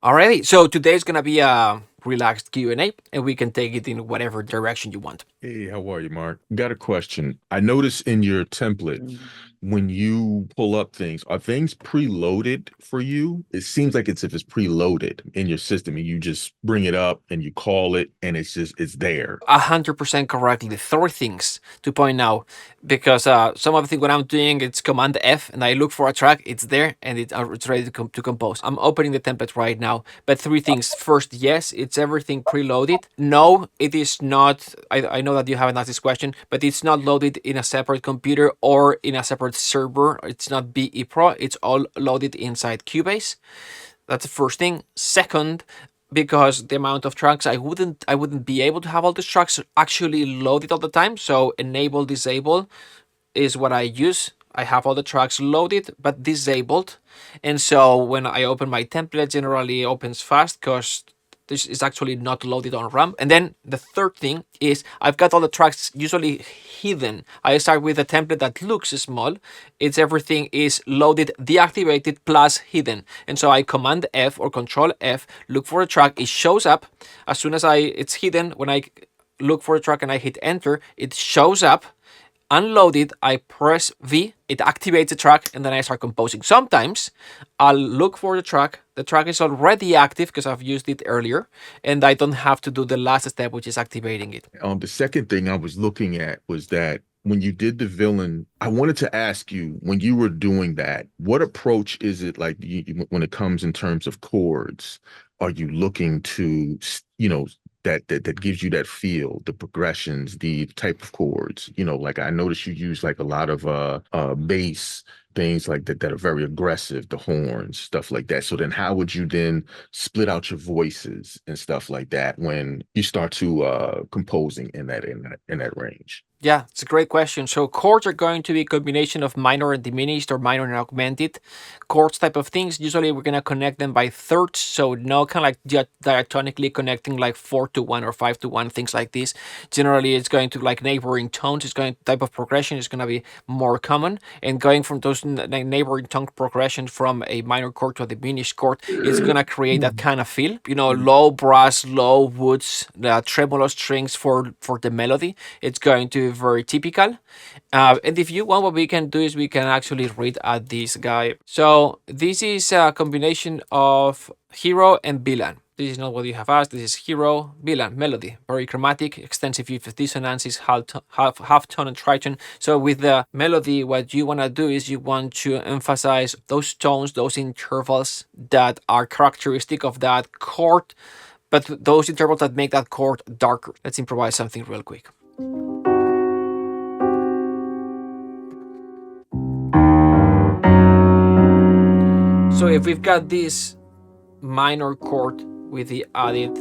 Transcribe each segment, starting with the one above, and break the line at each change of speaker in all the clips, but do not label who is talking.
Alrighty, so today's gonna be a relaxed Q&A, and we can take it in whatever direction you want.
Hey, how are you, Mark? Got a question. I noticed in your template, when you pull up things, are things preloaded for you? It seems like it's if it's preloaded in your system and you just bring it up and you call it and it's there.
100% correctly. Three things to point out, because some of the thing what I'm doing, it's Command F, and I look for a track. It's there, and it's ready to compose. I'm opening the template right now. But three things. First, yes, it's everything preloaded. No, it is not. I know that you haven't asked this question, but it's not loaded in a separate computer or in a separate server. It's not BE Pro. It's all loaded inside Cubase. That's the first thing. Second, because the amount of tracks, I wouldn't be able to have all the tracks actually loaded all the time. So enable disable is what I use. I have all the tracks loaded but disabled, and so when I open my template, generally opens fast because this is actually not loaded on RAM. And then the third thing is I've got all the tracks usually hidden. I start with a template that looks small. It's everything is loaded, deactivated, plus hidden. And so I Command F or Control F, look for a track. It shows up as soon as it's hidden. When I look for a track and I hit enter, it shows up. Unload it, I press V, it activates the track, and then I start composing. Sometimes I'll look for the track is already active because I've used it earlier, and I don't have to do the last step, which is activating it.
The second thing I was looking at was that when you did the villain, I wanted to ask you, when you were doing that, what approach is it like when it comes in terms of chords? Are you looking to, that gives you that feel, the progressions, the type of chords? Like I noticed you use like a lot of bass, things like that are very aggressive, the horns, stuff like that. So then how would you then split out your voices and stuff like that when you start to composing in that range?
Yeah, it's a great question. So chords are going to be a combination of minor and diminished or minor and augmented chords type of things. Usually we're gonna connect them by thirds, so no kind of like diatonically connecting like 4-1 or 5-1, things like this. Generally, it's going to like neighboring tones. It's going type of progression is gonna be more common, and going from those neighboring tone progression from a minor chord to a diminished chord is gonna create that kind of feel. Low brass, low woods, tremolo strings for the melody. It's going to be very typical. And if you want, what we can do is we can actually read at this guy. So this is a combination of hero and villain. This is not what you have asked. This is hero, villain, melody. Very chromatic, extensive use of dissonances, half tone and tritone. So with the melody, what you want to do is you want to emphasize those tones, those intervals that are characteristic of that chord, but those intervals that make that chord darker. Let's improvise something real quick. So if we've got this minor chord with the added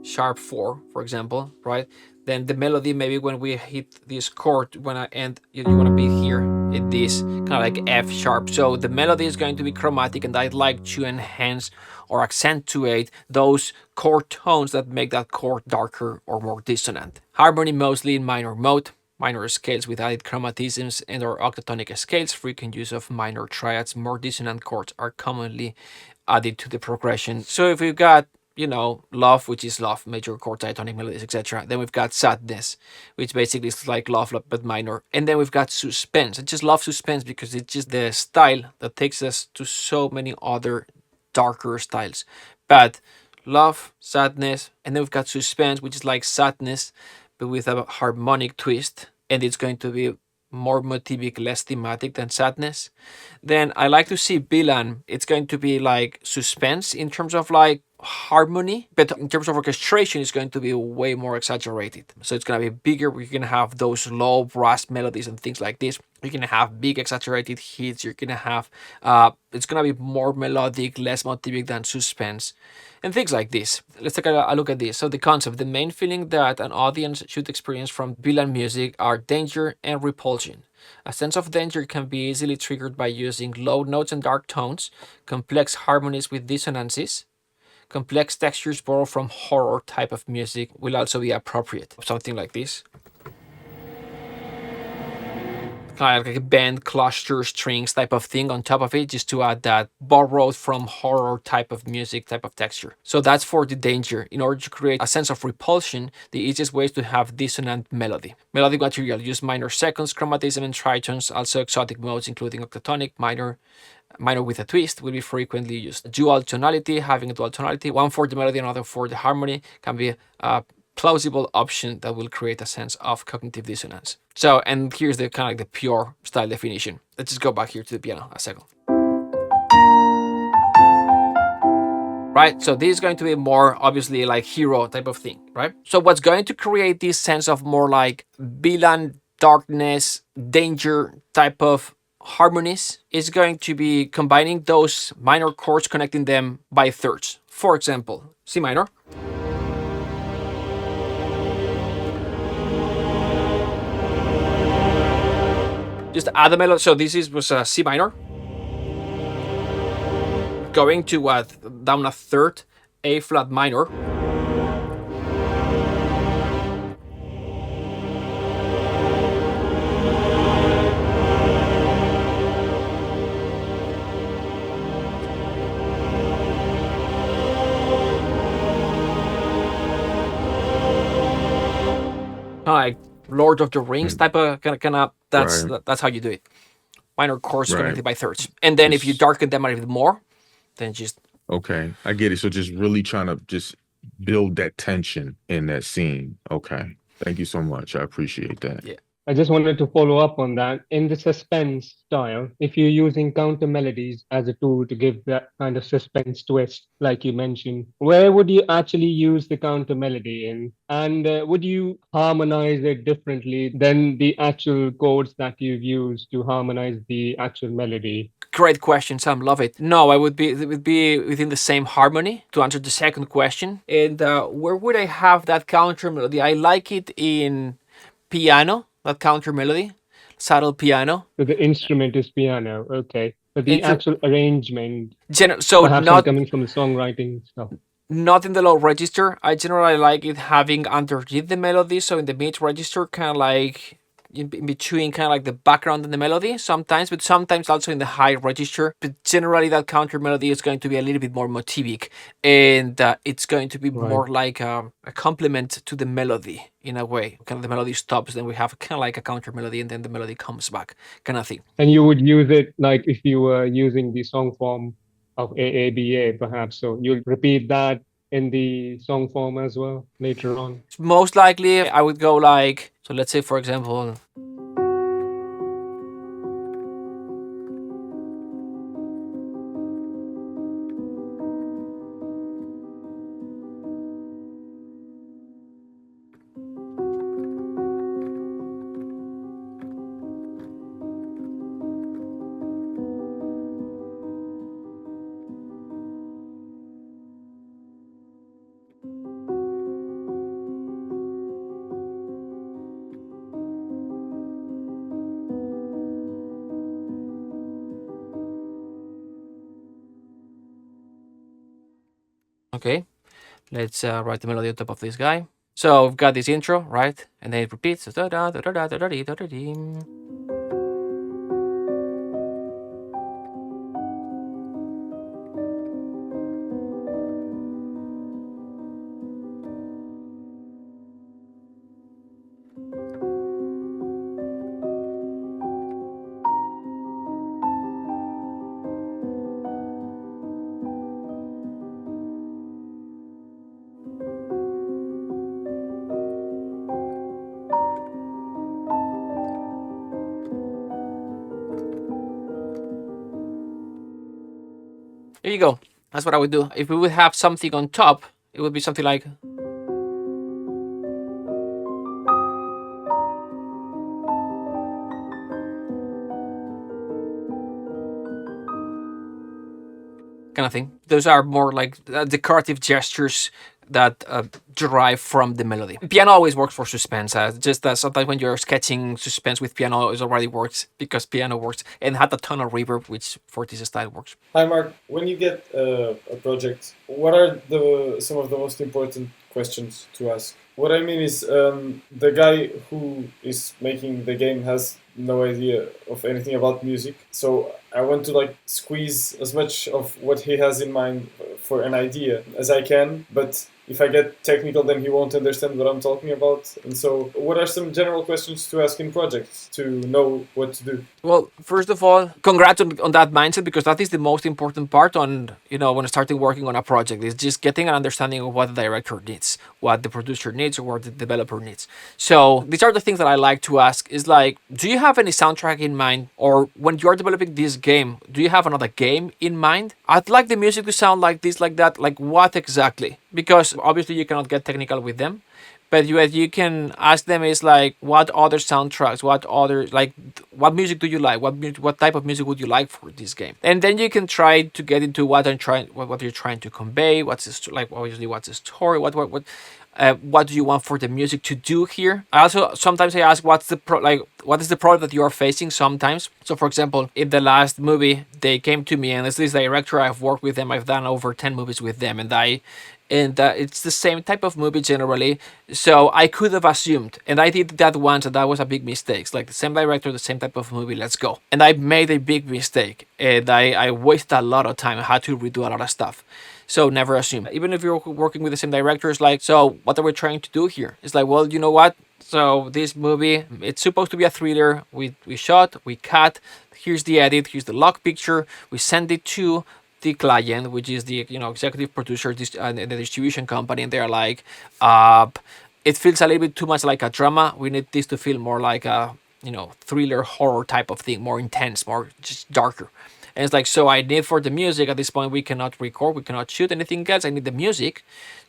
sharp 4, for example, right? Then the melody, maybe when we hit this chord, when I end, you want to be here in this kind of like F sharp. So the melody is going to be chromatic, and I'd like to enhance or accentuate those chord tones that make that chord darker or more dissonant. Harmony mostly in minor mode. Minor scales with added chromatisms and or octatonic scales, frequent use of minor triads, more dissonant chords are commonly added to the progression. So if we've got, love, which is love, major chord, diatonic melodies, etc. Then we've got sadness, which basically is like love but minor. And then we've got suspense. I just love suspense because it's just the style that takes us to so many other darker styles. But love, sadness, and then we've got suspense, which is like sadness, but with a harmonic twist, and it's going to be more motivic, less thematic than sadness. Then I like to see villain. It's going to be like suspense in terms of like harmony, but in terms of orchestration, it's going to be way more exaggerated. So it's going to be bigger. We're going to have those low brass melodies and things like this. You're going to have big exaggerated hits. You're going to have, it's going to be more melodic, less motivic than suspense, and things like this. Let's take a look at this. So the concept, the main feeling that an audience should experience from villain music are danger and repulsion. A sense of danger can be easily triggered by using low notes and dark tones, complex harmonies with dissonances. Complex textures borrowed from horror type of music will also be appropriate. Something like this. kind of like a band cluster strings type of thing on top of it, just to add that borrowed from horror type of music, type of texture. So that's for the danger. In order to create a sense of repulsion, the easiest way is to have dissonant melody. Melodic material use minor seconds, chromatism, and tritones, also exotic modes including octatonic, minor with a twist will be frequently used. Dual tonality, having a dual tonality, one for the melody, another for the harmony, can be a plausible option that will create a sense of cognitive dissonance. So, and here's the kind of like the pure style definition. Let's just go back here to the piano a second. Right, so this is going to be more obviously like hero type of thing, right? So what's going to create this sense of more like villain, darkness, danger type of harmonies is going to be combining those minor chords, connecting them by thirds. For example, C minor. Just add the melody. So this was a C minor. Going to down a third, A flat minor. Like Lord of the Rings type of kind of that's how you do it. Minor chords connected by thirds, and then if you darken them a little bit more, then just
okay, I get it. So just really trying to just build that tension in that scene. Okay, thank you so much. I appreciate that.
Yeah.
I just wanted to follow up on that. In the suspense style, if you're using counter melodies as a tool to give that kind of suspense twist, like you mentioned, where would you actually use the counter melody in? And would you harmonize it differently than the actual chords that you've used to harmonize the actual melody?
Great question, Sam. Love it. No, it would be within the same harmony to answer the second question. And where would I have that counter melody? I like it in piano, that counter melody, subtle piano.
So the instrument is piano, okay. But the actual arrangement,
so
perhaps
not
coming from the songwriting stuff.
Not in the low register. I generally like it having underneath the melody, so in the mid register, kind of like in between, kind of like the background and the melody sometimes, but sometimes also in the high register. But generally, that counter melody is going to be a little bit more motivic, and it's going to be more like a complement to the melody in a way. Kind of the melody stops, then we have kind of like a counter melody, and then the melody comes back, kind of thing.
And you would use it like if you were using the song form of AABA, perhaps. So you'll repeat that in the song form as well later on.
Most likely, I would go like, so let's say, for example, okay, let's write the melody on top of this guy. So we've got this intro, right? And then it repeats. There you go. That's what I would do. If we would have something on top, it would be something like. Kind of thing. Those are more like decorative gestures that derive from the melody. Piano always works for suspense. Just sometimes when you're sketching suspense with piano, it already works because piano works and had a ton of reverb, which for this style works.
Hi, Marc. When you get a project, what are some of the most important questions to ask? What I mean is, the guy who is making the game has no idea of anything about music. So I want to like squeeze as much of what he has in mind for an idea as I can, but if I get technical, then he won't understand what I'm talking about. And so, what are some general questions to ask in projects to know what to do?
Well, first of all, congrats on that mindset, because that is the most important part on, when starting working on a project, is just getting an understanding of what the director needs, what the producer needs, or what the developer needs. So these are the things that I like to ask is like, do you have any soundtrack in mind? Or when you're developing this game, do you have another game in mind? I'd like the music to sound like this, like that, like what exactly? Because obviously you cannot get technical with them. But you can ask them is like, what other soundtracks, what other, like, what music do you like? What type of music would you like for this game? And then you can try to get into what you're trying to convey. Like, obviously, what's the story? What do you want for the music to do here? I also sometimes I ask what is the problem that you are facing sometimes. So for example, in the last movie, they came to me, and it's this director, I've worked with them, I've done over 10 movies with them, and it's the same type of movie generally. So I could have assumed, and I did that once, and that was a big mistake. It's like the same director, the same type of movie, let's go. And I made a big mistake, and I wasted a lot of time. I had to redo a lot of stuff. So never assume. Even if you're working with the same director, it's like, so what are we trying to do here? It's like, well, you know what? So this movie, it's supposed to be a thriller. We shot, we cut. Here's the edit. Here's the log picture. We send it to the client, which is the executive producer, the distribution company, and they're like, it feels a little bit too much like a drama. We need this to feel more like a thriller horror type of thing, more intense, more just darker. And it's like, so I need for the music at this point, we cannot record, we cannot shoot anything else. I need the music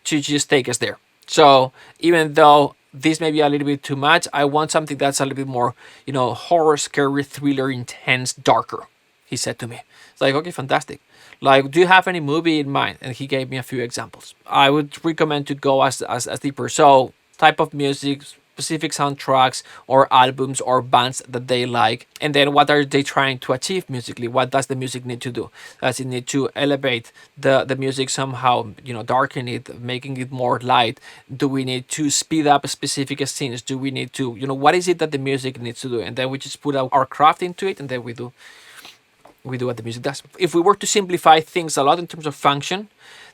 to just take us there. So even though this may be a little bit too much, I want something that's a little bit more, horror, scary, thriller, intense, darker, he said to me. It's like, okay, fantastic. Like, do you have any movie in mind? And he gave me a few examples. I would recommend to go as deeper. So type of music, specific soundtracks or albums or bands that they like, and then what are they trying to achieve musically? What does the music need to do? Does it need to elevate the music somehow, darken it, making it more light? Do we need to speed up specific scenes? Do we need to, what is it that the music needs to do? And then we just put our craft into it, and then we do what the music does. If we were to simplify things a lot in terms of function,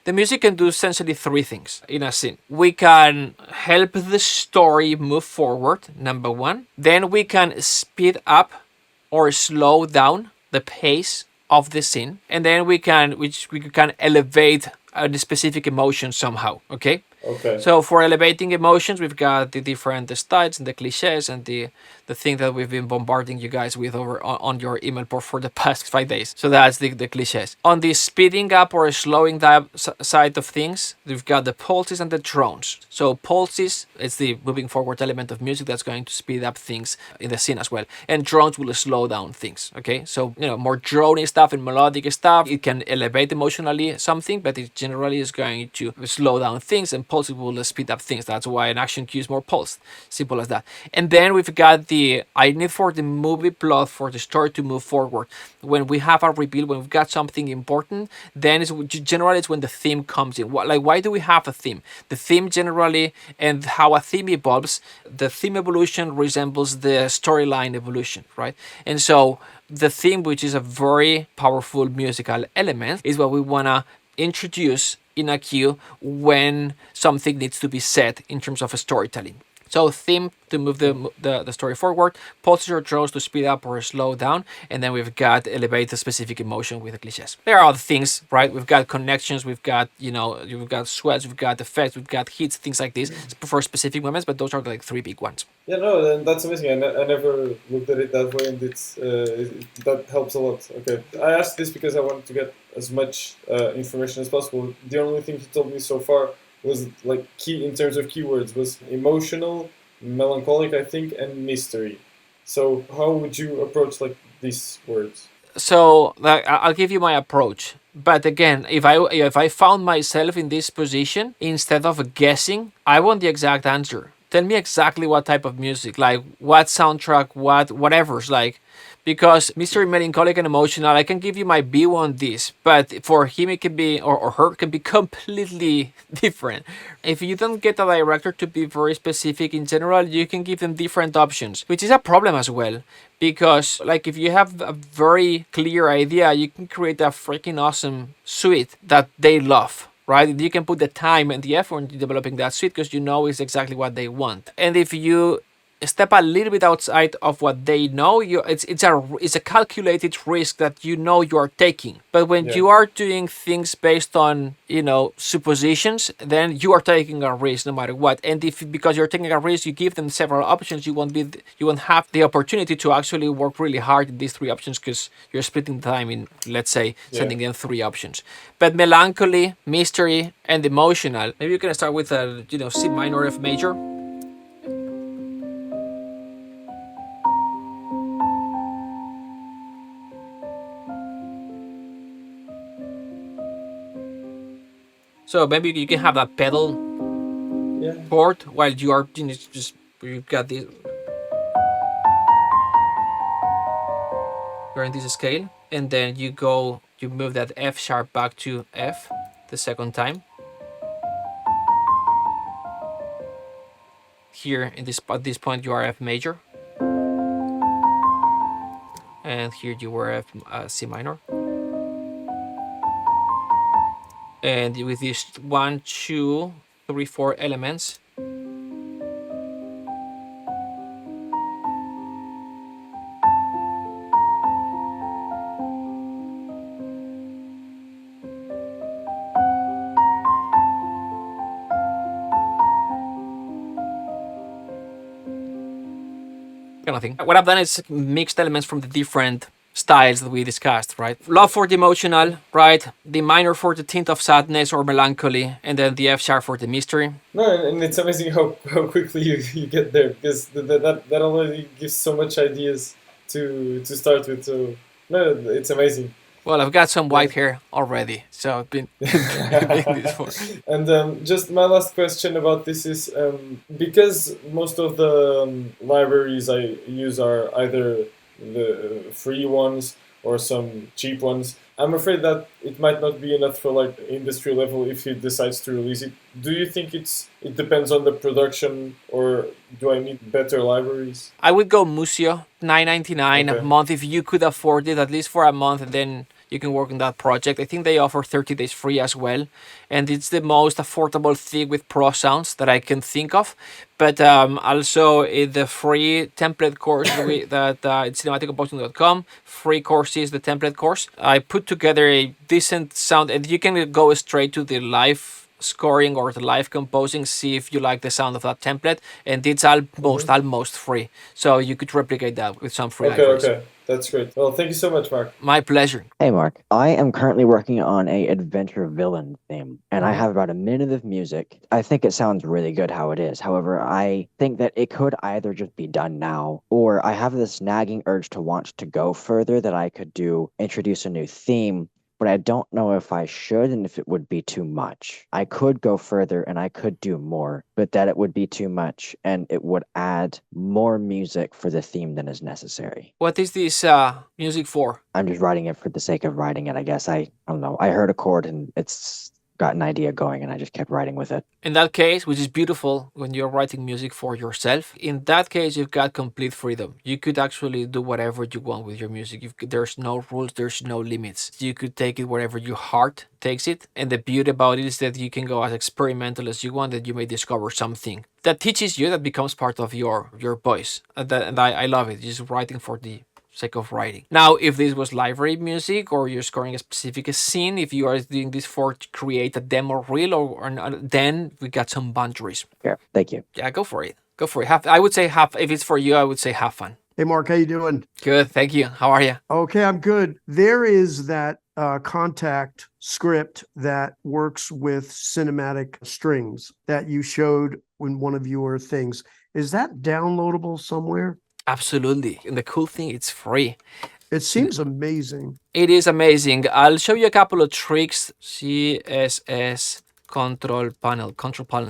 the music can do essentially three things in a scene. We can help the story move forward, number one. Then we can speed up or slow down the pace of the scene. And then we can elevate a specific emotion somehow, okay?
Okay.
So for elevating emotions, we've got the different styles and the cliches and the thing that we've been bombarding you guys with over on your email for the past 5 days. So that's the cliches. On the speeding up or slowing down side of things, we've got the pulses and the drones. So pulses, it's the moving forward element of music that's going to speed up things in the scene as well. And drones will slow down things, okay? So, more droney stuff and melodic stuff, it can elevate emotionally something, but it generally is going to slow down things, and pulse will speed up things. That's why an action cue is more pulsed. Simple as that. And then we've got I need for the movie plot, for the story to move forward. When we have a reveal, when we've got something important, then generally it's when the theme comes in. Why do we have a theme? The theme generally, and how a theme evolves, the theme evolution resembles the storyline evolution, right? And so the theme, which is a very powerful musical element, is what we want to introduce in a cue when something needs to be said in terms of storytelling. So theme to move the story forward, pulses or drones to speed up or slow down, and then we've got elevate the specific emotion with the cliches. There are other things, right? We've got connections, we've got, we've got sweats, we've got effects, we've got hits, things like this for specific moments, but those are like three big ones.
Yeah, no, that's amazing. I never looked at it that way, and that helps a lot. Okay, I asked this because I wanted to get as much information as possible. The only thing he told me so far was like key in terms of keywords was emotional, melancholic, I think, and mystery. So how would you approach like these words?
So I'll give you my approach. But again, if I found myself in this position, instead of guessing, I want the exact answer. Tell me exactly what type of music, like what soundtrack, whatever's like, because Mystery, Melancholic, and Emotional, I can give you my view on this, but for him it can be, or her can be completely different. If you don't get a director to be very specific in general, you can give them different options, which is a problem as well. Because, like, if you have a very clear idea, you can create a freaking awesome suite that they love, right? You can put the time and the effort into developing that suite because you know it's exactly what they want. And if you step a little bit outside of what they know, it's a calculated risk that you know you are taking. But when
Yeah.
you are doing things based on suppositions, then you are taking a risk no matter what. And if because you're taking a risk, you give them several options, you won't have the opportunity to actually work really hard in these three options because you're splitting time in, let's say, sending them three options. But Melancholy, Mystery, and Emotional. Maybe you can start with a C minor F major. So maybe you can have that pedal chord while you are you've got this. You're in this scale, and then you move that F sharp back to F the second time. Here at this point you are F major, and here you were C minor. And with these 1, 2, 3, 4 elements, kind of thing. What I've done is mixed elements from the different styles that we discussed, right? Love for the emotional, right? The minor for the tint of sadness or melancholy, and then the F sharp for the mystery.
No, and it's amazing how quickly you get there, because that already gives so much ideas to start with. So no, it's amazing.
Well, I've got some white hair already, so I've been doing this for.
And just my last question about this is, because most of the libraries I use are either the free ones or some cheap ones, I'm afraid that it might not be enough for like industry level if he decides to release it. Do you think it depends on the production, or do I need better libraries?
I would go Museo, $9.99 a month if you could afford it, at least for a month, and then you can work on that project. I think they offer 30 days free as well, and it's the most affordable thing with Pro Sounds that I can think of. But also the free template course that it's cinematiccomposing.com, free courses, the template course. I put together a decent sound, and you can go straight to the live scoring or the live composing, see if you like the sound of that template, and it's almost free, so you could replicate that with some free libraries.
Okay, that's great. Well, thank you so much, Marc.
My pleasure.
Hey Marc, I am currently working on a adventure villain theme, and I have about a minute of music. I think it sounds really good how it is. However, I think that it could either just be done now, or I have this nagging urge to want to go further, that I could introduce a new theme, but I don't know if I should and if it would be too much. I could go further and I could do more, but that it would be too much and it would add more music for the theme than is necessary.
What is this music for?
I'm just writing it for the sake of writing it, I guess. I don't know. I heard a chord and it's got an idea going and I just kept writing with it.
In that case, which is beautiful when you're writing music for yourself, in that case, you've got complete freedom. You could actually do whatever you want with your music. There's no rules, there's no limits. You could take it wherever your heart takes it. And the beauty about it is that you can go as experimental as you want, that you may discover something that teaches you, that becomes part of your voice. And I love it, just writing for the sake of writing. Now, if this was library music or you're scoring a specific scene, if you are doing this for to create a demo reel, or then we got some boundaries.
Yeah, thank you.
Yeah, go for it. Go for it. I would say if it's for you, I would say have fun.
Hey, Marc, how you doing?
Good, thank you. How are you?
Okay, I'm good. There is that Kontakt Script that works with cinematic strings that you showed in one of your things. Is that downloadable somewhere?
Absolutely. And the cool thing, it's free.
It seems amazing.
It is amazing. I'll show you a couple of tricks. CSS Control Panel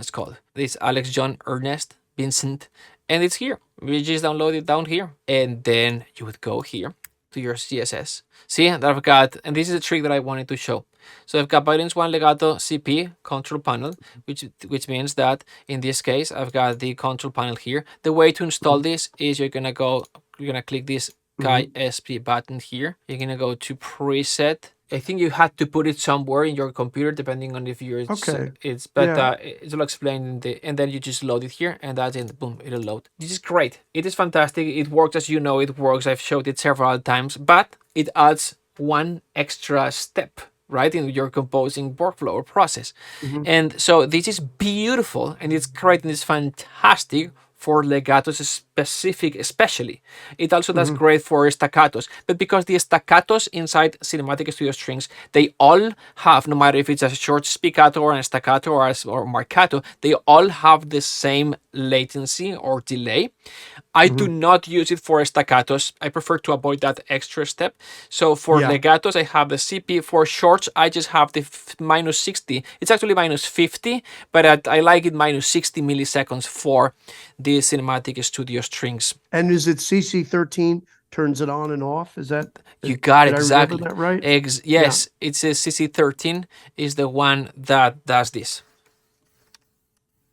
is called. This Alex, John, Ernest, Vincent, and it's here. We just download it down here. And then you would go here to your CSS. See that I've got, and this is a trick that I wanted to show. So I've got Violins 1 Legato CP control panel, which means that in this case I've got the control panel here. The way to install this is you're gonna click this KSP button here. You're gonna go to preset. I think you had to put it somewhere in your computer, depending on if you're
Okay.
it's
Yeah.
it'll explain in the, and then you just load it here, and that's it. Boom, it'll load. This is great. It is fantastic. It works as you know it works. I've showed it several times, but it adds one extra step, right, in your composing workflow or process. And so this is beautiful, and it's great, and it's fantastic for legatos specific, especially. It also does great for staccatos, but because the staccatos inside Cinematic Studio Strings, they all have, no matter if it's a short spiccato or a staccato or marcato, they all have the same latency or delay. I do not use it for staccatos. I prefer to avoid that extra step. So for legatos, I have the CP. For shorts, I just have the minus 60. It's actually minus 50, but I like it minus 60 milliseconds for the Cinematic Studio Strings.
And is it CC13 turns it on and off? Is that
You got
did
exactly.
I remember that right?
Yes, it's a CC13 is the one that does this,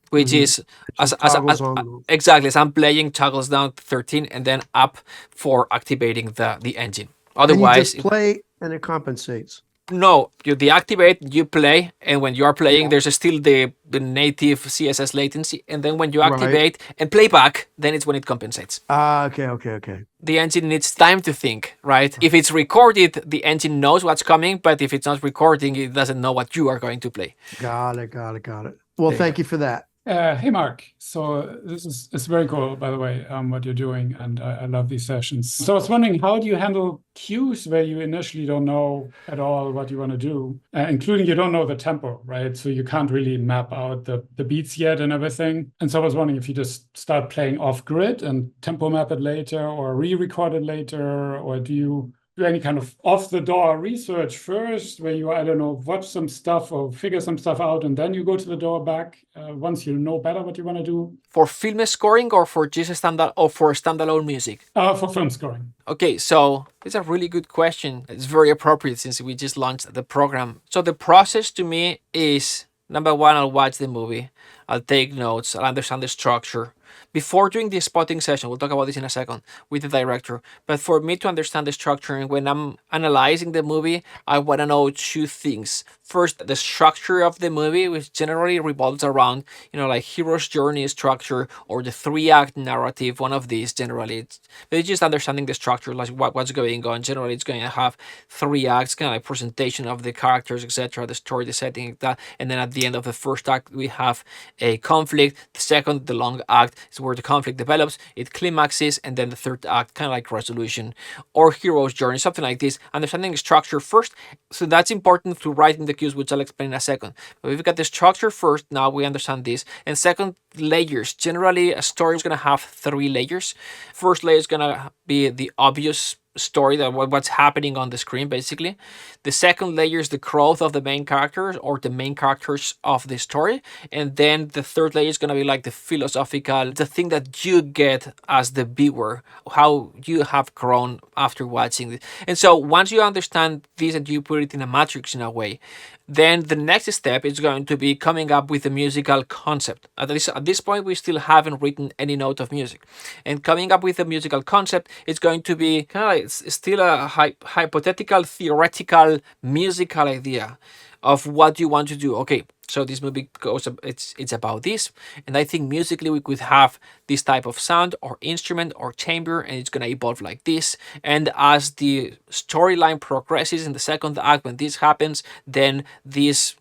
which is
Toggles on.
exactly as I'm playing, toggles down to 13 and then up for activating the engine.
And you
Otherwise,
just play and it compensates.
no, you deactivate, you play, and when you are playing, there's still the native CSS latency, and then when you activate and play back, then it's when it compensates.
Okay.
The engine needs time to think, right? If it's recorded, the engine knows what's coming, but if it's not recording, it doesn't know what you are going to play.
Got it. Well, thank you for that.
Hey, Mark. So it's very cool, by the way, what you're doing, and I love these sessions. So I was wondering, how do you handle cues where you initially don't know at all what you want to do, including you don't know the tempo, right? So you can't really map out the beats yet and everything. And so I was wondering if you just start playing off grid and tempo map it later, or re-record it later, or do you do any kind of off-the-door research first, where you, I don't know, watch some stuff or figure some stuff out, and then you go to the door back once you know better what you want to do?
For film scoring or for just for standalone music?
For film scoring.
Okay, so it's a really good question. It's very appropriate since we just launched the program. So the process to me is, number one, I'll watch the movie. I'll take notes. I'll understand the structure. Before doing the spotting session, we'll talk about this in a second with the director, but for me to understand the structure, and when I'm analyzing the movie, I want to know two things. First, the structure of the movie, which generally revolves around, like hero's journey structure or the 3-act narrative, one of these generally. But it's just understanding the structure, like what's going on. Generally, it's going to have 3 acts, kind of like presentation of the characters, etc., the story, the setting, that, and then at the end of the first act, we have a conflict. The second, the long act, is where the conflict develops, it climaxes, and then the third act, kind of like resolution or hero's journey, something like this. Understanding the structure first, so that's important to write in the cues, which I'll explain in a second. But we've got the structure first, now we understand this. And second, layers. Generally, a story is going to have 3 layers. First layer is going to be the obvious story, that what's happening on the screen, basically. The second layer is the growth of the main characters or the main characters of the story, and then the third layer is going to be like the philosophical, the thing that you get as the viewer, how you have grown after watching it. And so once you understand this and you put it in a matrix in a way, then the next step is going to be coming up with a musical concept. At this point, we still haven't written any note of music. And coming up with a musical concept is going to be kind of like still a hypothetical, theoretical, musical idea of what you want to do. Okay, so this movie goes, it's about this, and I think musically we could have this type of sound or instrument or chamber, and it's gonna evolve like this. And as the storyline progresses in the second act, when this happens, then this,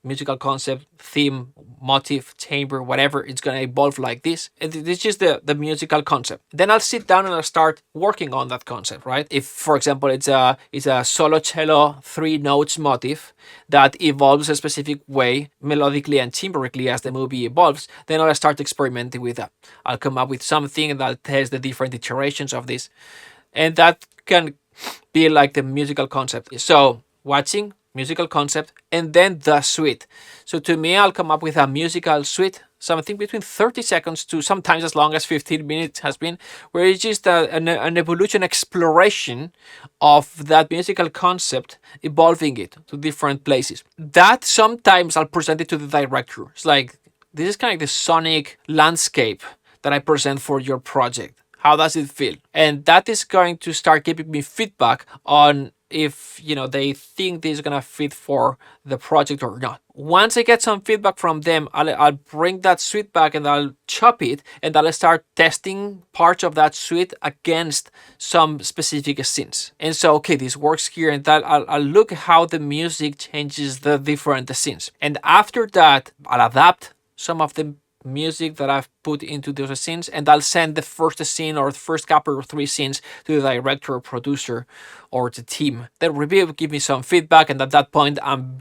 musical concept, theme, motif, chamber, whatever, it's going to evolve like this. And this is the musical concept. Then I'll sit down and I'll start working on that concept, right? If, for example, it's a solo cello 3 notes motif that evolves a specific way, melodically and timbrically as the movie evolves, then I'll start experimenting with that. I'll come up with something and I'll test the different iterations of this. And that can be like the musical concept. So watching, musical concept, and then the suite. So to me, I'll come up with a musical suite, something between 30 seconds to sometimes as long as 15 minutes has been, where it's just an evolution exploration of that musical concept, evolving it to different places. That sometimes I'll present it to the director. It's like, this is kind of like the sonic landscape that I present for your project. How does it feel? And that is going to start giving me feedback on if they think this is gonna fit for the project or not. Once I get some feedback from them, I'll bring that suite back and I'll chop it, and I'll start testing parts of that suite against some specific scenes. And so, okay, this works here, and that I'll look how the music changes the different scenes. And after that, I'll adapt some of the music that I've put into those scenes, and I'll send the first scene or the first couple or 3 scenes to the director or producer or the team. They'll review, give me some feedback, and at that point I'm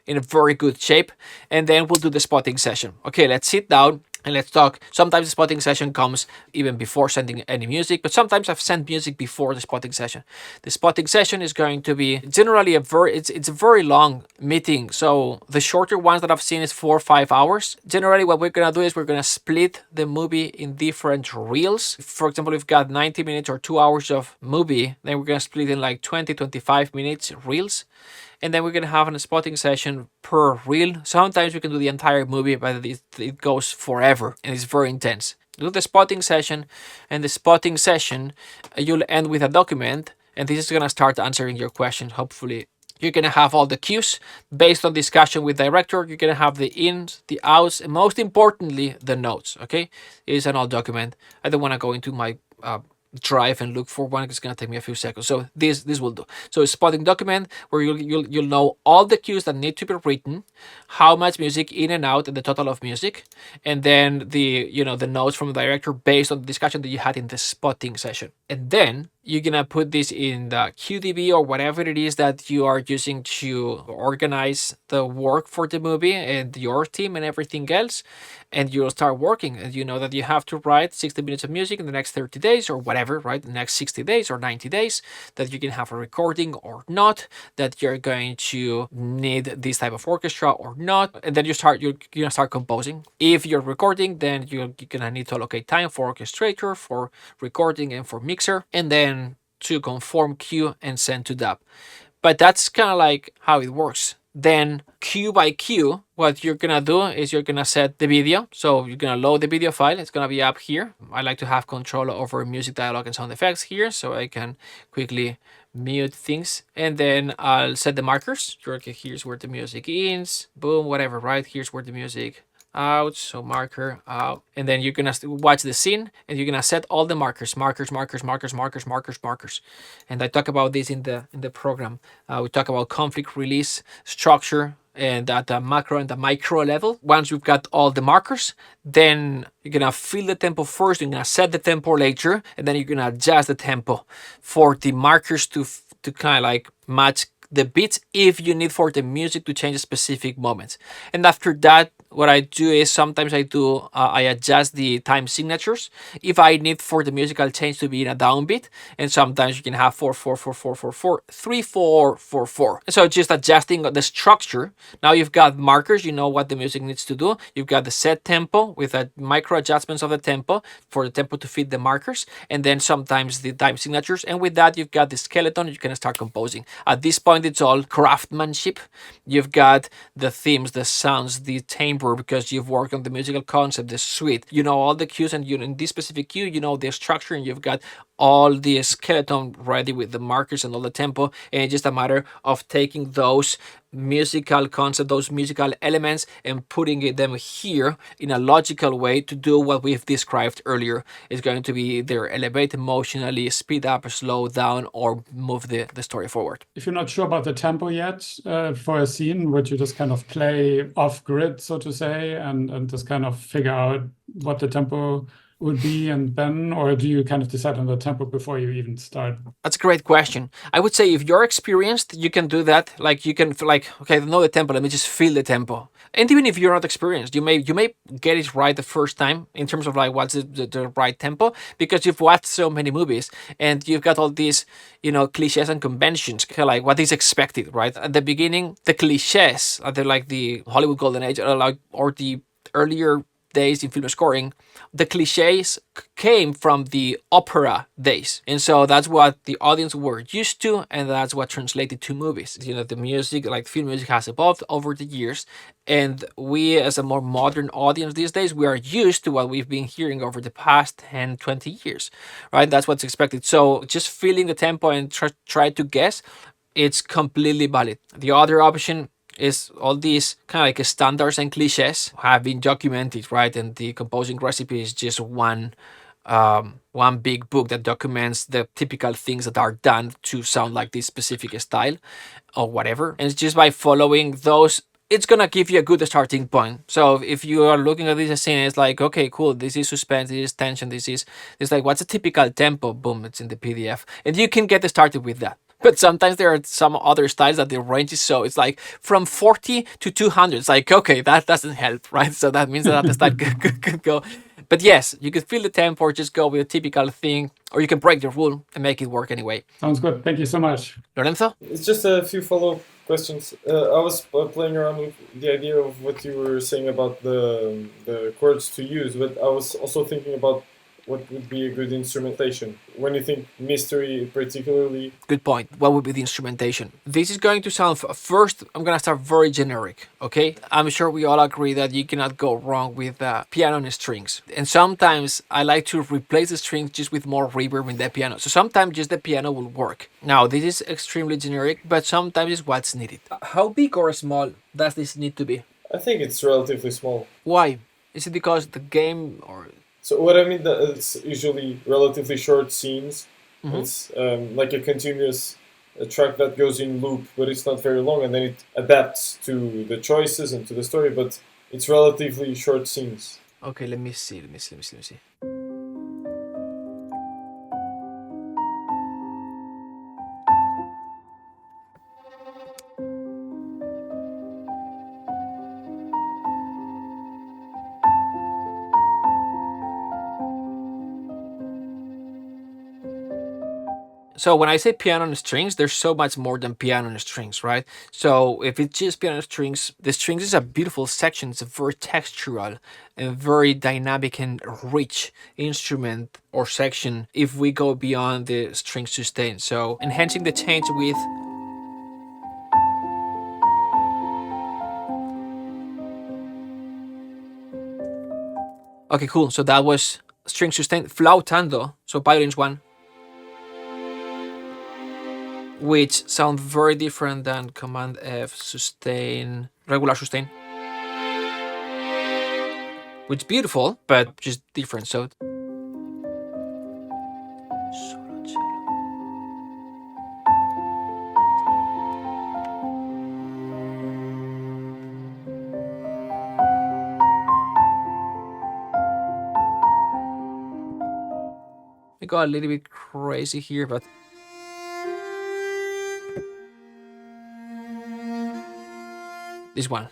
in a very good shape, and then we'll do the spotting session. Okay, let's sit down and let's talk. Sometimes the spotting session comes even before sending any music, but sometimes I've sent music before the spotting session. The spotting session is going to be generally it's a very long meeting. So the shorter ones that I've seen is 4 or 5 hours. Generally, what we're gonna do is we're gonna split the movie in different reels. For example, if we've got 90 minutes or 2 hours of movie, then we're gonna split in like 20-25 minutes reels. And then we're going to have a spotting session per reel. Sometimes we can do the entire movie, but it goes forever and it's very intense. Do the spotting session, and the spotting session, you'll end with a document, and this is going to start answering your question. Hopefully, you're going to have all the cues based on discussion with director. You're going to have the ins, the outs, and most importantly, the notes. Okay, it is an old document. I don't want to go into my drive and look for one. It's gonna take me a few seconds. So this will do. So a spotting document where you'll know all the cues that need to be written, how much music in and out, and the total of music, and then the notes from the director based on the discussion that you had in the spotting session. And then you're gonna put this in the QDB or whatever it is that you are using to organize the work for the movie and your team and everything else, and you'll start working. And you know that you have to write 60 minutes of music in the next 30 days or whatever, right? The next 60 days or 90 days, that you can have a recording or not, that you're going to need this type of orchestra or not. And then you're gonna start composing. If you're recording, then you're gonna need to allocate time for orchestrator, for recording, and for mixer, and then to conform cue and send to dub. But that's kind of like how it works. Then cue by cue, what you're gonna do is you're gonna set the video. So you're gonna load the video file. It's gonna be up here. I like to have control over music, dialogue, and sound effects here, so I can quickly mute things. And then I'll set the markers. Okay, here's where the music is. Boom, whatever, right? Here's where the music out, so marker out, and then you're gonna watch the scene, and you're gonna set all the markers, and I talk about this in the program. We talk about conflict release structure, and at the macro and the micro level. Once you've got all the markers, then you're gonna fill the tempo first, you're gonna set the tempo later, and then you're gonna adjust the tempo for the markers to kind of like match the beats if you need for the music to change specific moments. And after that, what I do is sometimes I adjust the time signatures if I need for the musical change to be in a downbeat, and sometimes you can have 4-4-4-4-4-4, 3-4-4-4. So just adjusting the structure. Now you've got markers, you know what the music needs to do. You've got the set tempo with a micro adjustments of the tempo for the tempo to fit the markers, and then sometimes the time signatures. And with that, you've got the skeleton. You can start composing. At this point, it's all craftsmanship. You've got the themes, the sounds, the timbre, because you've worked on the musical concept, the suite. You know all the cues, and in this specific cue, you know the structure, and you've got all the skeleton ready with the markers and all the tempo. And it's just a matter of taking those musical concepts, those musical elements, and putting them here in a logical way to do what we've described earlier. It's going to be either elevate emotionally, speed up, slow down, or move the story forward.
If you're not sure about the tempo yet for a scene, would you just kind of play off grid, so to say, and just kind of figure out what the tempo would be, and then, or do you kind of decide on the tempo before you even start?
That's a great question. I would say if you're experienced, you can do that. Like you can like, okay, I know the tempo. Let me just feel the tempo. And even if you're not experienced, you may get it right the first time in terms of like what's the right tempo, because you've watched so many movies and you've got all these cliches and conventions, like what is expected, right? At the beginning, the cliches, they're like the Hollywood Golden Age, or the earlier days in film scoring, the cliches came from the opera days. And so that's what the audience were used to, and that's what translated to movies. The music, like film music, has evolved over the years. And we, as a more modern audience these days, we are used to what we've been hearing over the past 10, 20 years, right? That's what's expected. So just feeling the tempo and try to guess, it's completely valid. The other option is all these kind of like standards and cliches have been documented, right? And the composing recipe is just one big book that documents the typical things that are done to sound like this specific style or whatever. And it's just by following those, it's gonna give you a good starting point. So if you are looking at this scene, it's like, okay, cool, this is suspense, this is tension, it's like, what's a typical tempo? Boom, it's in the PDF. And you can get started with that. But sometimes there are some other styles that the range is so, it's like from 40 to 200. It's like, okay, that doesn't help, right? So that means that the style could go. But yes, you can feel the tempo or just go with a typical thing, or you can break the rule and make it work anyway.
Sounds good. Thank you so much.
Lorenzo?
It's just a few follow-up questions. I was playing around with the idea of what you were saying about the chords to use, but I was also thinking about what would be a good instrumentation. When you think mystery particularly.
Good point. What would be the instrumentation? This is going to sound, first, I'm going to start very generic, okay? I'm sure we all agree that you cannot go wrong with piano and strings. And sometimes I like to replace the strings just with more reverb in the piano. So sometimes just the piano will work. Now, this is extremely generic, but sometimes it's what's needed. How big or small does this need to be?
I think it's relatively small.
Why? Is it because the game or...
So what I mean, that it's usually relatively short scenes.
Mhm.
It's like a continuous track that goes in loop, but it's not very long, and then it adapts to the choices and to the story, but it's relatively short scenes.
Okay, let me see. So when I say piano and strings, there's so much more than piano and strings, right? So if it's just piano and strings, the strings is a beautiful section. It's a very textural and very dynamic and rich instrument or section if we go beyond the string sustain. So enhancing the change with... Okay, cool. So that was string sustain. Flautando, so violins 1. Which sound very different than Command F sustain, regular sustain. Which is beautiful, but just different. So solo cello. I got a little bit crazy here, but this one.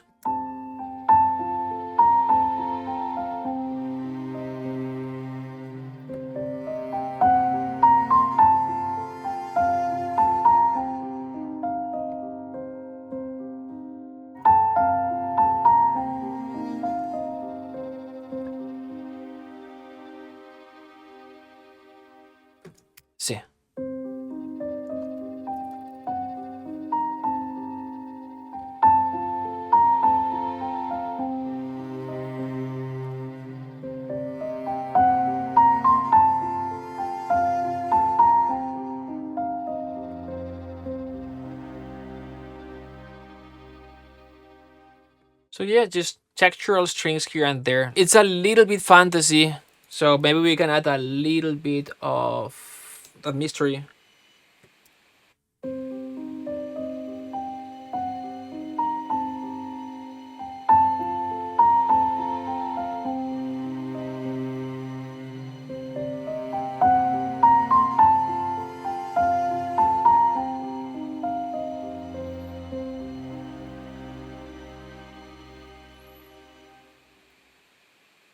See. So yeah, just textural strings here and there. It's a little bit fantasy, so maybe we can add a little bit of that mystery.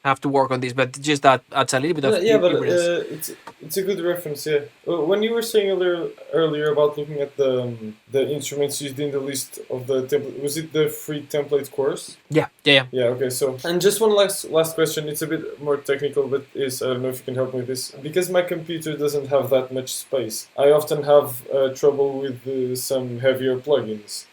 have to work on this, but just that adds a little bit of
Yeah, but
evidence.
it's a good reference. Yeah, when you were saying earlier about looking at the instruments used in the list of the template, was it the free template course?
Yeah.
Yeah. Okay. So, and just one last question. It's a bit more technical, but I don't know if you can help me with this. Because my computer doesn't have that much space, I often have trouble with some heavier plugins.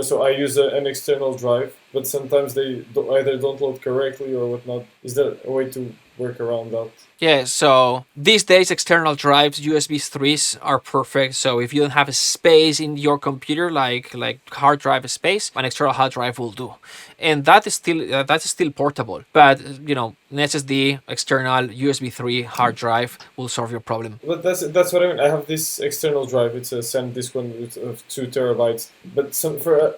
So I use an external drive, but sometimes they either don't load correctly or whatnot. Is there a way to work around that?
Yeah, so these days external drives, USB 3s are perfect. So if you don't have a space in your computer, like hard drive space, an external hard drive will do, and that's still portable. But an SSD, external USB 3 hard drive will solve your problem.
But that's what I mean. I have this external drive. It's a SanDisk one of 2 terabytes. But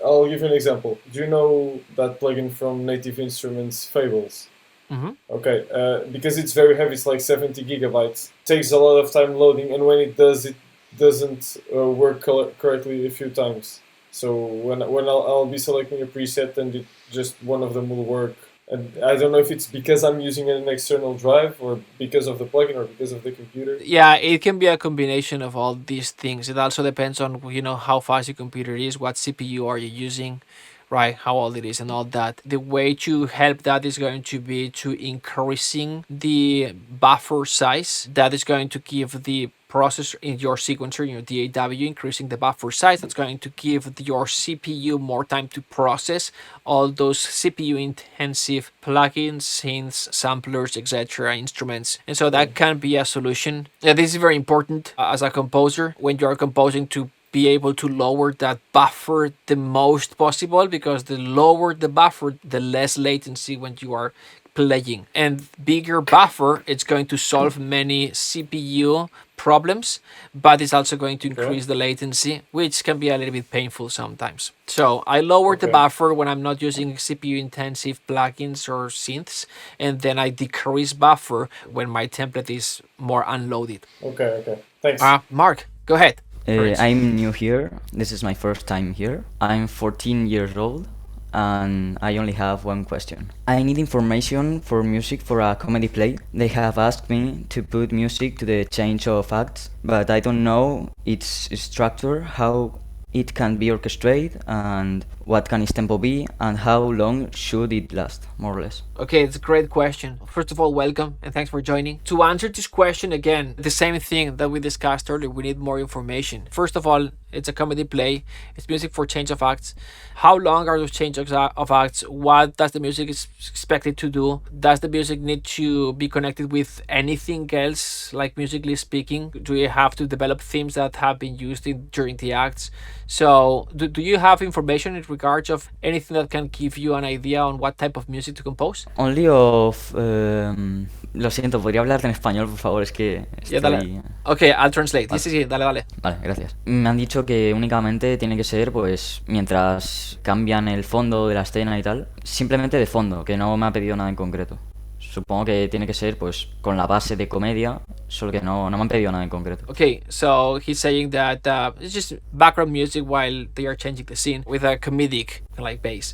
I'll give you an example. Do you know that plugin from Native Instruments, Fables?
Mm-hmm.
Okay, because it's very heavy, it's like 70 gigabytes. Takes a lot of time loading, and when it does, it doesn't work correctly a few times. So when I'll be selecting a preset, and just one of them will work. And I don't know if it's because I'm using an external drive, or because of the plugin, or because of the computer.
Yeah, it can be a combination of all these things. It also depends on how fast your computer is, what CPU are you using, right, how old it is and all that. The way to help that is going to be to increasing the buffer size. That is going to give the processor in your sequencer, your DAW, increasing the buffer size. That's going to give your CPU more time to process all those CPU intensive plugins, synths, samplers, etc., instruments. And so that can be a solution. Yeah, this is very important as a composer when you are composing, to be able to lower that buffer the most possible, because the lower the buffer, the less latency when you are playing. And bigger buffer, it's going to solve many CPU problems, but it's also going to increase the latency, which can be a little bit painful sometimes. So I lower the buffer when I'm not using CPU intensive plugins or synths, and then I decrease buffer when my template is more unloaded.
Okay. Thanks.
Marc, go ahead.
I'm new here. This is my first time here. I'm 14 years old, and I only have one question. I need information for music for a comedy play. They have asked me to put music to the change of acts, but I don't know its structure, how it can be orchestrated, and what can its tempo be, and how long should it last, more or less.
Okay, it's a great question. First of all, welcome and thanks for joining. To answer this question, again, the same thing that we discussed earlier, we need more information. First of all, it's a comedy play. It's music for change of acts. How long are those changes of acts? What does the music is expected to do? Does the music need to be connected with anything else, like musically speaking? Do you have to develop themes that have been used during the acts? So do you have information in regards of anything that can give you an idea on what type of music to compose?
Only of... Lo siento, ¿podría hablarte en español, por favor? Es que estoy...
dale. Okay, I'll translate.
Vale.
Sí, dale.
Vale, gracias. Me han dicho que únicamente tiene que ser, pues, mientras cambian el fondo de la escena y tal, simplemente de fondo, que no me ha pedido nada en concreto. Supongo que tiene que ser, pues, con la base de comedia, solo que no me han pedido nada en concreto.
Okay, so he's saying that it's just background music while they are changing the scene with a comedic like bass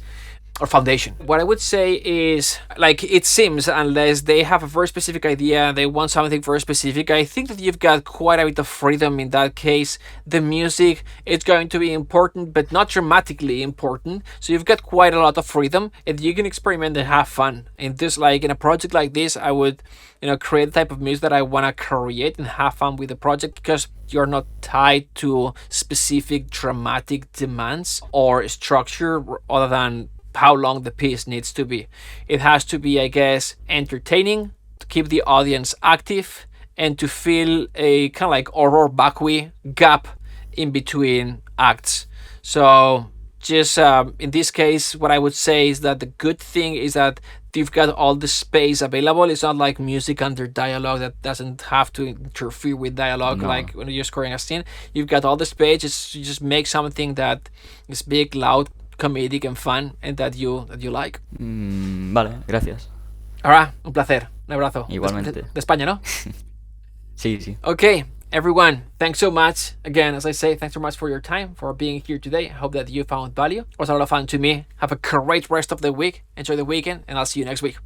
or foundation. What I would say is, like, it seems, unless they have a very specific idea, they want something very specific, I think that you've got quite a bit of freedom in that case. The music, it's going to be important, but not dramatically important. So you've got quite a lot of freedom, and you can experiment and have fun. In this, like, in a project like this, I would, create the type of music that I want to create and have fun with the project, because you're not tied to specific dramatic demands or structure other than how long the piece needs to be. It has to be, I guess, entertaining, to keep the audience active, and to fill a kind of like Aurora Bakwi gap in between acts. So just in this case, what I would say is that the good thing is that you've got all the space available. It's not like music under dialogue that doesn't have to interfere with dialogue. No. Like when you're scoring a scene, you've got all the space. You just make something that is big, loud, comedic and fun, and that you like.
Vale, gracias.
Alright, un placer. Un abrazo.
Igualmente.
De España, ¿no?
Sí.
Okay, everyone, thanks so much. Again, as I say, thanks so much for your time, for being here today. I hope that you found value. It was a lot of fun to me. Have a great rest of the week. Enjoy the weekend, and I'll see you next week.